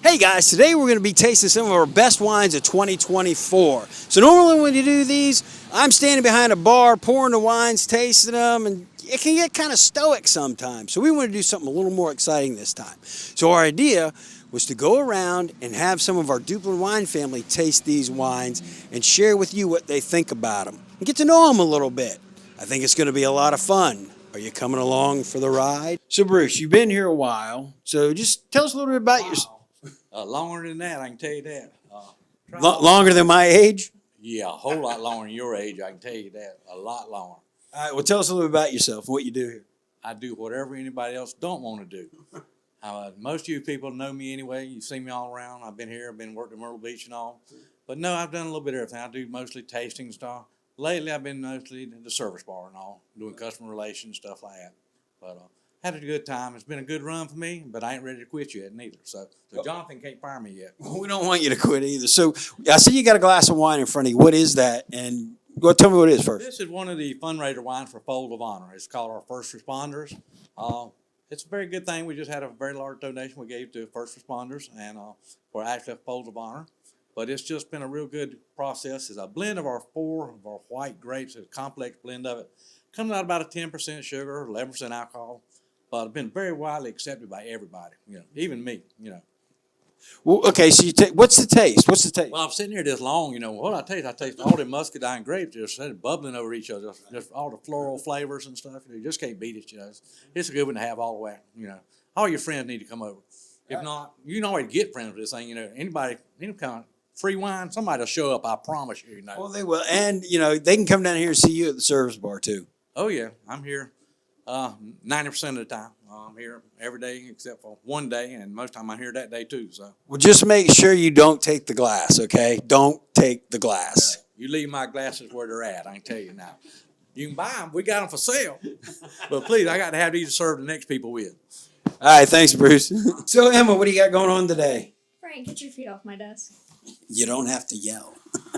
Hey guys, today we're going to be tasting some of our best wines of 2024. So normally when you do these, I'm standing behind a bar pouring the wines, tasting them, and it can get kind of stoic sometimes. So we want to do something a little more exciting this time. So our idea was to go around and have some of our Duplin wine family taste these wines and share with you what they think about them and get to know them a little bit. I think it's going to be a lot of fun. Are you coming along for the ride? So Bruce, you've been here a while, so just tell us a little bit about yourself. Longer than that, I can tell you that. Longer than my age? Yeah, a whole lot longer than your age, I can tell you that. A lot longer. All right, well, tell us a little bit about yourself, what you do here. I do whatever anybody else don't want to do. Most of you people know me anyway. You've seen me all around. I've been here. I've been working at Myrtle Beach and all. But no, I've done a little bit of everything. I do mostly tasting stuff. Lately, I've been mostly the service bar and all, doing customer relations, stuff like that. But had a good time. It's been a good run for me, but I ain't ready to quit yet neither. So Jonathan can't fire me yet. Well, we don't want you to quit either. So I see you got a glass of wine in front of you. What is that? And well, tell me what it is first. This is one of the fundraiser wines for Fold of Honor. It's called our First Responders. It's a very good thing. We just had a very large donation we gave to first responders and for actually Fold of Honor. But it's just been a real good process. It's a blend of our four of our white grapes. It's a complex blend of it. Comes out about a 10% sugar, 11% alcohol. But it's been very widely accepted by everybody, even me, Well, okay, so what's the taste? What's the taste? Well, I'm sitting here this long, what I taste all the muscadine grapes just bubbling over each other, just all the floral flavors and stuff. You just can't beat it, It's a good one to have all the way, All your friends need to come over. If not, you can always get friends with this thing, anybody, any kind of free wine, somebody will show up, I promise you, Well, they will, and, they can come down here and see you at the service bar, too. Oh, yeah, I'm here 90% of the time. I'm here every day except for one day, and most of the time I'm here that day too. So, well, just make sure you don't take the glass, okay? Don't take the glass. You leave my glasses where they're at. I can tell you now. You can buy them. We got them for sale. But please, I got to have these to serve the next people with. All right, thanks, Bruce. So, Emma, what do you got going on today? Frank, get your feet off my desk. You don't have to yell.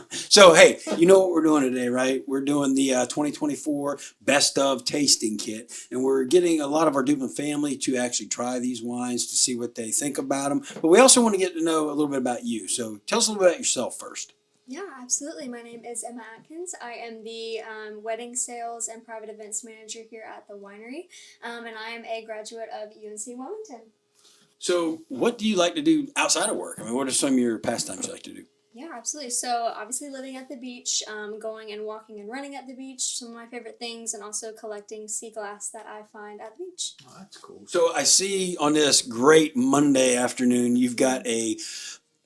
So, hey, you know what we're doing today, right? We're doing the 2024 Best of Tasting Kit, and we're getting a lot of our Duplin family to actually try these wines to see what they think about them. But we also want to get to know a little bit about you. So tell us a little bit about yourself first. Yeah, absolutely. My name is Emma Atkins. I am the wedding sales and private events manager here at the winery, and I am a graduate of UNC Wilmington. So what do you like to do outside of work? I mean, what are some of your pastimes you like to do? Yeah, absolutely. So obviously living at the beach, going and walking and running at the beach, some of my favorite things, and also collecting sea glass that I find at the beach. Oh, that's cool. So I see on this great Monday afternoon, you've got a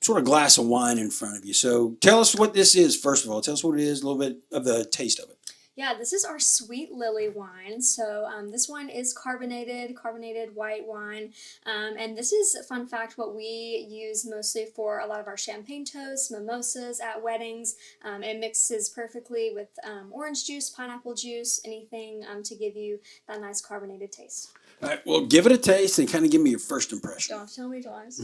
sort of glass of wine in front of you. So tell us what this is, first of all. Tell us what it is, a little bit of the taste of it. Yeah, this is our Sweet Lily wine. So this wine is carbonated white wine. And this is, fun fact, what we use mostly for a lot of our champagne toasts, mimosas at weddings. It mixes perfectly with orange juice, pineapple juice, anything to give you that nice carbonated taste. All right, well, give it a taste and kind of give me your first impression. Don't tell me twice.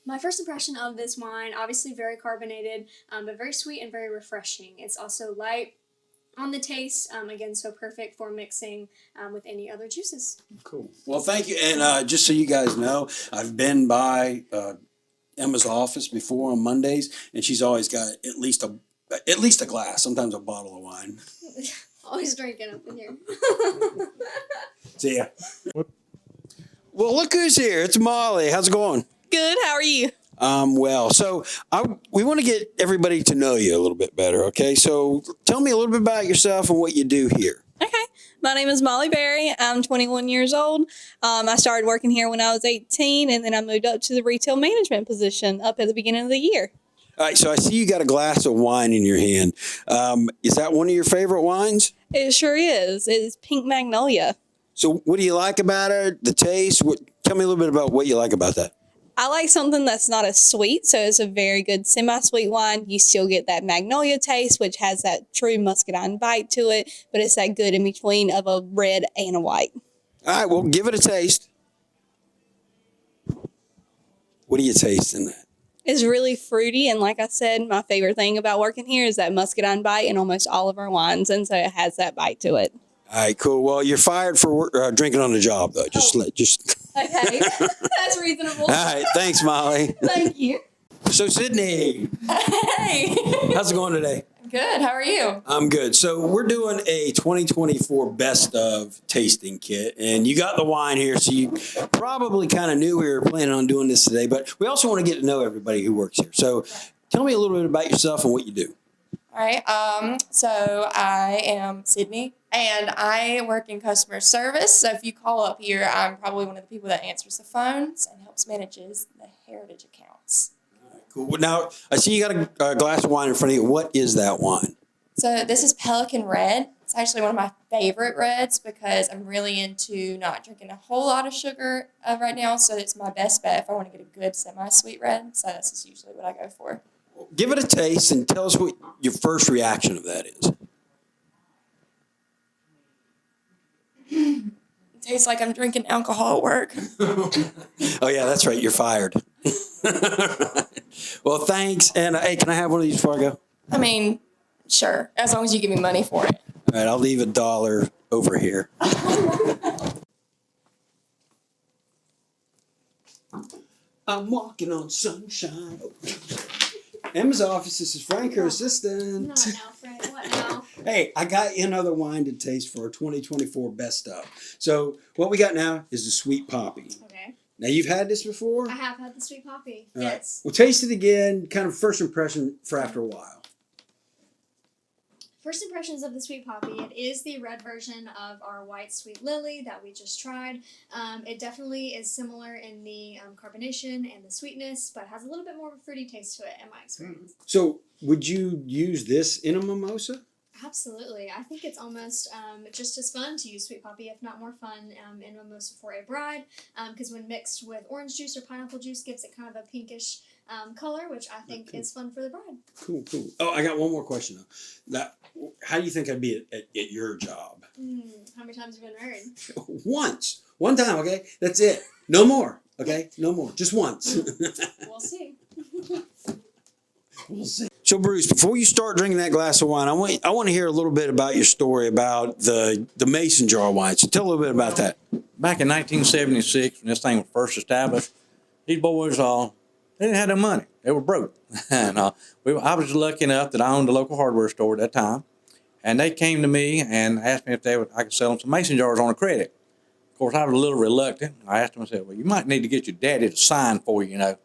My first impression of this wine, obviously very carbonated, but very sweet and very refreshing. It's also light on the taste, again, so perfect for mixing with any other juices. Cool. Well, thank you. And just so you guys know, I've been by Emma's office before on Mondays, and she's always got at least a glass, sometimes a bottle of wine. Always drinking up in here. See ya. Well, look who's here. It's Molly. How's it going? Good. How are you? Well, so we want to get everybody to know you a little bit better, okay? So tell me a little bit about yourself and what you do here. Okay. My name is Molly Berry. I'm 21 years old. I started working here when I was 18, and then I moved up to the retail management position up at the beginning of the year. All right, so I see you got a glass of wine in your hand. Is that one of your favorite wines? It sure is. It's Pink Magnolia. So what do you like about it? The taste? Tell me a little bit about what you like about that. I like something that's not as sweet, so it's a very good semi-sweet wine. You still get that magnolia taste, which has that true muscadine bite to it, but it's that good in between of a red and a white. All right, well, give it a taste. What do you taste in that? It's really fruity, and like I said, my favorite thing about working here is that muscadine bite in almost all of our wines, and so it has that bite to it. All right, cool. Well, you're fired for drinking on the job, though. Just. Okay, that's reasonable. All right, thanks, Molly. Thank you. So, Sydney, Hey, how's it going today? good. How are you? I'm good. So, we're doing a 2024 best of tasting kit, and you got the wine here, so you probably kind of knew we were planning on doing this today. But we also want to get to know everybody who works here. So, tell me a little bit about yourself and what you do. All right. So I am Sydney, and I work in customer service. So if you call up here, I'm probably one of the people that answers the phones and helps manages the heritage accounts. Cool. Well, now, I see you got a glass of wine in front of you. What is that wine? So this is Pelican Red. It's actually one of my favorite reds because I'm really into not drinking a whole lot of sugar right now. So it's my best bet if I want to get a good semi-sweet red. So that's just usually what I go for. Give it a taste and tell us what your first reaction of that is. It tastes like I'm drinking alcohol at work. Oh, yeah, that's right. You're fired. Well, thanks. And hey, can I have one of these before I go? I mean, sure, as long as you give me money for it. All right, I'll leave $1 over here. I'm walking on sunshine. Emma's office, this is Frank, her assistant. Not now, Frank. What now? Hey, I got you another wine to taste for our 2024 best of. So what we got now is the Sweet Poppy. Okay. Now, you've had this before? I have had the sweet poppy. All right. Yes. Well, taste it again, kind of first impression for after a while. First impressions of the sweet poppy. It is the red version of our white sweet lily that we just tried. It definitely is similar in the carbonation and the sweetness, but has a little bit more of a fruity taste to it in my experience. So would you use this in a mimosa? Absolutely. I think it's almost just as fun to use sweet poppy, if not more fun, in mimosa for a bride, because when mixed with orange juice or pineapple juice, gives it kind of a pinkish color, which I think is fun for the bride. Cool, cool. Oh, I got one more question though. Now, how do you think I'd be at your job? How many times have you been married? Once. One time, okay? That's it. No more, okay? No more. Just once. We'll see. We'll see. So, Bruce, before you start drinking that glass of wine, I want to hear a little bit about your story about the mason jar wine. So tell a little bit about that. Back in 1976, when this thing was first established, these boys, they didn't have no money. They were broke. And I was lucky enough that I owned a local hardware store at that time. And they came to me and asked me if I could sell them some mason jars on a credit. Of course, I was a little reluctant. I asked them, I said, well, you might need to get your daddy to sign for you, you know.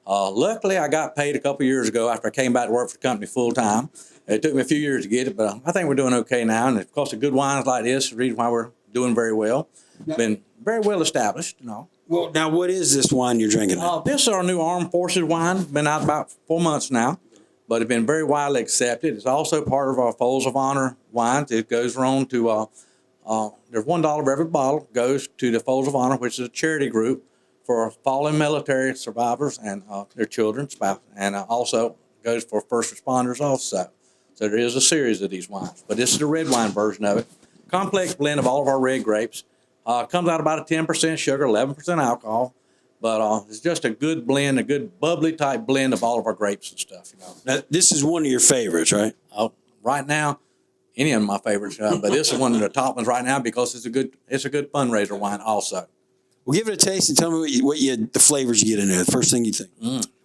Luckily, I got paid a couple of years ago after I came back to work for the company full time. It took me a few years to get it, but I think we're doing okay now. And of course, the good wines like this is the reason why we're doing very well. Been very well established, you know. Well, now, what is this wine you're drinking? This is our new Armed Forces wine. Been out about 4 months now, but it's been very widely accepted. It's also part of our Folds of Honor wines. It goes on to, there's $1 for every bottle goes to the Folds of Honor, which is a charity group for fallen military survivors and their children, spouse, and also goes for first responders also. So there is a series of these wines, but this is the red wine version of it. Complex blend of all of our red grapes. Comes out about a 10% sugar, 11% alcohol, but it's just a good blend, a good bubbly type blend of all of our grapes and stuff. You know. Now, this is one of your favorites, right? Right now, any of my favorites, but this is one of the top ones right now because it's a good fundraiser wine also. Well, give it a taste and tell me the flavors you get in there. The first thing you think.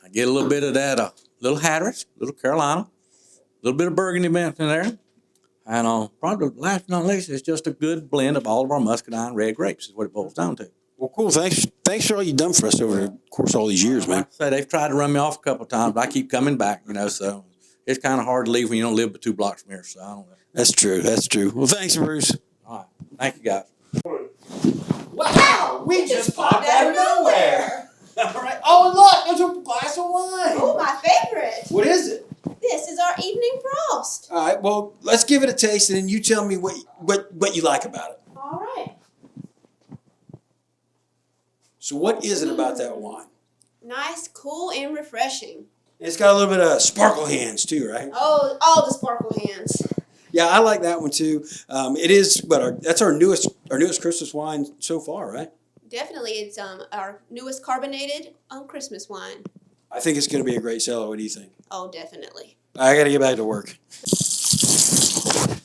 I get a little bit of that, little Hatteras, little Carolina, a little bit of Burgundy mint in there. And probably last but not least, it's just a good blend of all of our muscadine red grapes is what it boils down to. Well, cool. Thanks for all you've done for us over the course of all these years, man. Like I say, they've tried to run me off a couple of times, but I keep coming back, you know, so it's kind of hard to leave when you don't live but 2 blocks from here, so I don't know. That's true. That's true. Well, thanks, Bruce. All right. Thank you, guys. Wow, we just popped out of nowhere. All right. Oh, look, there's a glass of wine. Oh, my favorite. What is it? This is our evening frost. All right. Well, let's give it a taste, and then you tell me what you like about it. All right. So, what is it about that wine? Nice, cool, and refreshing. It's got a little bit of sparkle hands too, right? Oh, all the sparkle hands. Yeah, I like that one too. It is, but that's our newest Christmas wine so far, right? Definitely, it's our newest carbonated Christmas wine. I think it's going to be a great seller. What do you think? Oh, definitely. I got to get back to work.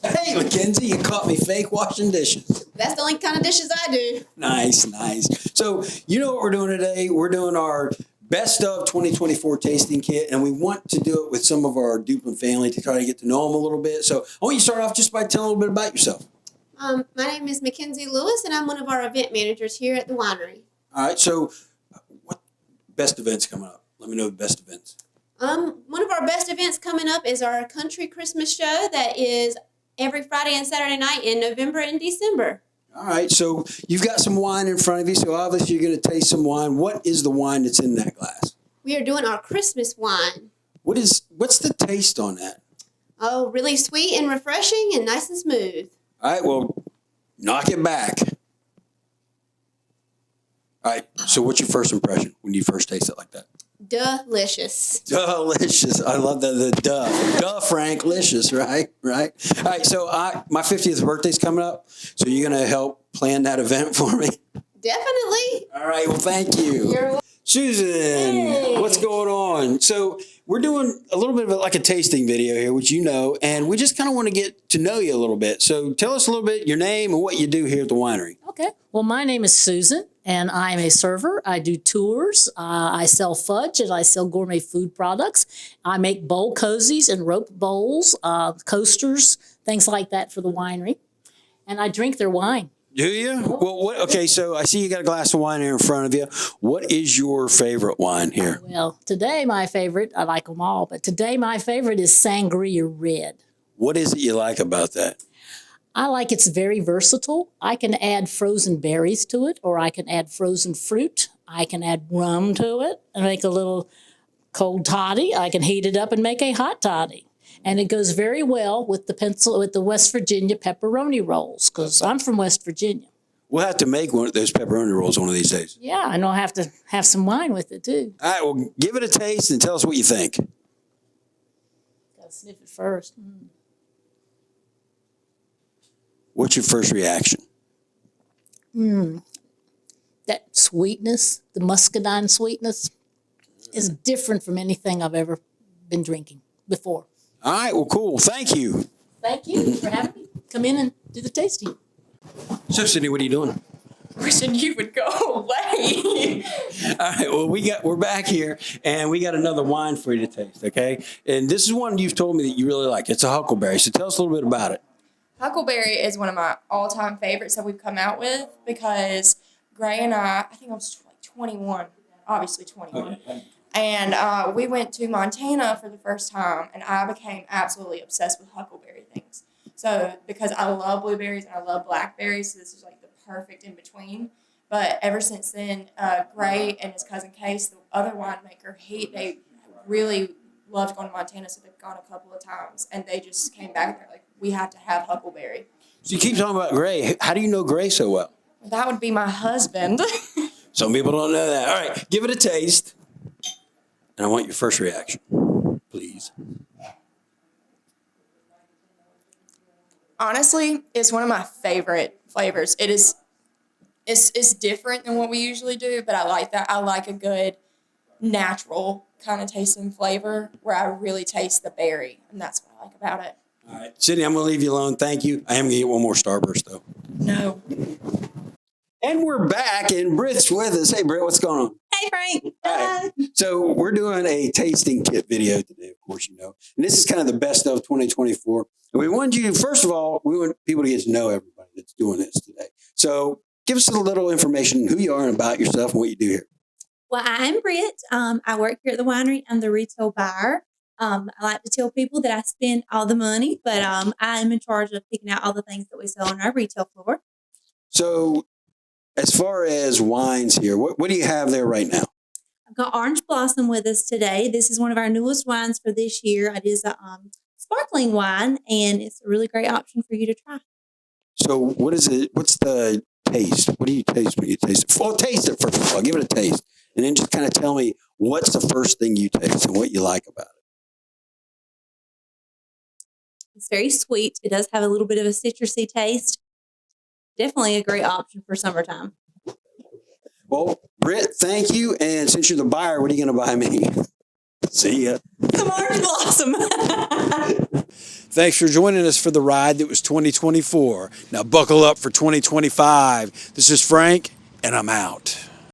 Hey, Mackenzie, you caught me fake washing dishes. That's the only kind of dishes I do. Nice, nice. So, you know what we're doing today? We're doing our best of 2024 tasting kit, and we want to do it with some of our Duplin family to try to get to know them a little bit. So, I want you to start off just by telling a little bit about yourself. My name is Mackenzie Lewis, and I'm one of our event managers here at the winery. All right, so what best events coming up? Let me know the best events. One of our best events coming up is our country Christmas show that is every Friday and Saturday night in November and December. All right, so you've got some wine in front of you, so obviously you're going to taste some wine. What is the wine that's in that glass? We are doing our Christmas wine. What's the taste on that? Oh, really sweet and refreshing and nice and smooth. All right, well, knock it back. All right, so what's your first impression when you first taste it like that? Delicious. Delicious. I love the duh. Duh, Franklicious, right? Right. All right, so my 50th birthday's coming up, so you're going to help plan that event for me? Definitely. All right, well, thank you. You're welcome. Susan, Hey. What's going on? So we're doing a little bit of like a tasting video here, which you know, and we just kind of want to get to know you a little bit. So tell us a little bit your name and what you do here at the winery. Okay. Well, my name is Susan, and I'm a server. I do tours. I sell fudge, and I sell gourmet food products. I make bowl cozies and rope bowls, coasters, things like that for the winery. And I drink their wine. Do you? Well, okay, so I see you got a glass of wine here in front of you. What is your favorite wine here? Well, today my favorite, I like them all, but today my favorite is Sangria Red. What is it you like about that? I like it's very versatile. I can add frozen berries to it, or I can add frozen fruit. I can add rum to it and make a little cold toddy. I can heat it up and make a hot toddy. And it goes very well with the West Virginia pepperoni rolls, because I'm from West Virginia. We'll have to make one of those pepperoni rolls one of these days. Yeah, I know I have to have some wine with it too. All right, well, give it a taste and tell us what you think. Gotta sniff it first. What's your first reaction? That sweetness, the muscadine sweetness, is different from anything I've ever been drinking before. All right, well, cool. Thank you. Thank you for having me. Come in and do the tasting. So, Sydney, what are you doing? Wishing you would go away. All right, well, we're back here, and we got another wine for you to taste, okay? And this is one you've told me that you really like. It's a Huckleberry, so tell us a little bit about it. Huckleberry is one of my all-time favorites that we've come out with because Gray and I think I was 21, obviously 21. And we went to Montana for the first time, and I became absolutely obsessed with Huckleberry things. So because I love blueberries and I love blackberries, so this is like the perfect in-between. But ever since then, Gray and his cousin Case, the other winemaker, they really loved going to Montana, so they've gone a couple of times. And they just came back and they're like, we have to have Huckleberry. So you keep talking about Gray. How do you know Gray so well? That would be my husband. Some people don't know that. All right, give it a taste. And I want your first reaction, please. Honestly, it's one of my favorite flavors. It's different than what we usually do, but I like that. I like a good natural kind of taste and flavor where I really taste the berry, and that's what I like about it. All right, Sydney, I'm going to leave you alone. Thank you. I am going to get one more Starburst, though. No. And we're back, and Britt's with us. Hey, Britt, what's going on? Hey, Frank. All right. So we're doing a tasting kit video today, of course you know. And this is kind of the best of 2024. And we want you, first of all, we want people to get to know everybody that's doing this today. So give us a little information, who you are and about yourself and what you do here. Well, I'm Britt. I work here at the winery. I'm the retail buyer. I like to tell people that I spend all the money, but I am in charge of picking out all the things that we sell on our retail floor. So as far as wines here, what do you have there right now? I've got Orange Blossom with us today. This is one of our newest wines for this year. It is a sparkling wine, and it's a really great option for you to try. So what is it? What's the taste? What do you taste when you taste it? Well, taste it first of all. Give it a taste. And then just kind of tell me what's the first thing you taste and what you like about it. It's very sweet. It does have a little bit of a citrusy taste. Definitely a great option for summertime. Well, Britt, thank you. And since you're the buyer, what are you going to buy me? See ya. Some Orange Blossom. Thanks for joining us for the ride that was 2024. Now buckle up for 2025. This is Frank, and I'm out.